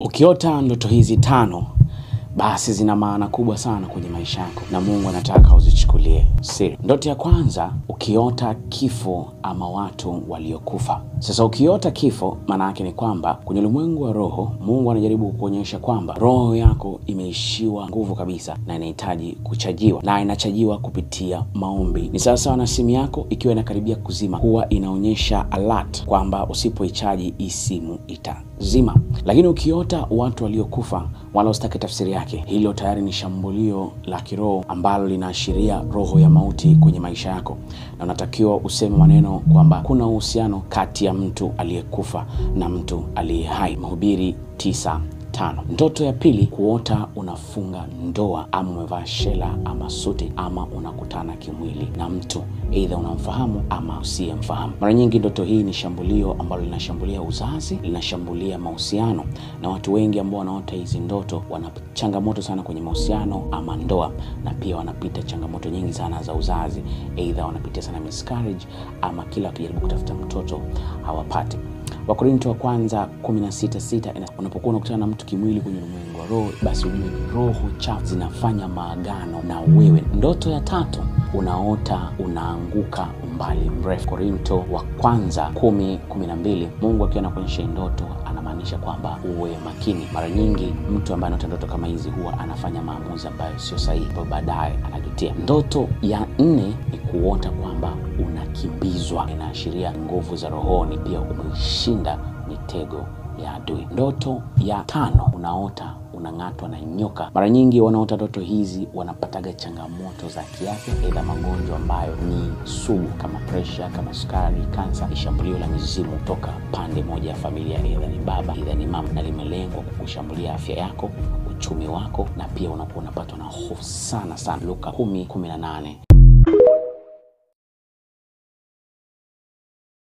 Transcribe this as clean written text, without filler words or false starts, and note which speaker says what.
Speaker 1: Ukiota ndoto hizi 5 basi zina maana kubwa sana kwenye maisha yako na Mungu anataka uzichukulie siri. Ndoto ya kwanza, ukiota kifo ama watu waliokufa. Sasa ukiota kifo maana yake ni kwamba kwenye ulimwengu wa roho Mungu anajaribu kuonyesha kwamba roho yako imeishiwa nguvu kabisa na inahitaji kuchajiwa, na inachajiwa kupitia maombi. Ni sawa na simu yako ikiwa inakaribia kuzima, huwa inaonyesha alert kwamba usipoichaji hii simu itazima. Lakini ukiota watu waliokufa, wala usitake tafsiri yake, hilo tayari ni shambulio la kiroho ambalo linaashiria roho ya mauti kwenye maisha yako, na unatakiwa useme maneno kwamba kuna uhusiano kati ya mtu aliyekufa na mtu aliye hai. Mhubiri 9:5. Ndoto ya pili, kuota unafunga ndoa ama umevaa shela ama suti ama unakutana kimwili na mtu either unamfahamu ama usiyemfahamu. Mara nyingi ndoto hii ni shambulio ambalo linashambulia uzazi, linashambulia mahusiano, na watu wengi ambao wanaota hizi ndoto wana changamoto sana kwenye mahusiano ama ndoa, na pia wanapita changamoto nyingi sana za uzazi, either wanapitia sana miscarriage ama kila wakijaribu kutafuta mtoto hawapati. Wakorintho wa kwanza 16:6, unapokuwa unakutana na mtu kimwili kwenye ulimwengu wa roho, basi ujue ni roho chafu zinafanya maagano na wewe. Ndoto ya tatu, unaota unaanguka umbali mrefu. Korintho wa kwanza 10:12, Mungu akiwa anakuonyesha ndoto anamaanisha kwamba uwe makini. Mara nyingi mtu ambaye anaota ndoto kama hizi huwa anafanya maamuzi ambayo sio sahihi, kwa baadaye anajutia. Ndoto ya 4 ni kuota kwamba unakimbizwa, inaashiria nguvu za rohoni, pia umeshinda mitego ya adui. Ndoto ya 5, unaota unang'atwa na nyoka. Mara nyingi wanaota ndoto hizi wanapataga changamoto za kiafya, aidha magonjwa ambayo ni sugu kama pressure, kama sukari, kansa. Shambulio la mizimu kutoka pande moja ya familia, aidha ni baba, aidha ni mama, na limelengwa kukushambulia afya yako, uchumi wako, na pia unakuwa unapatwa na hofu sana. Luka 10:18.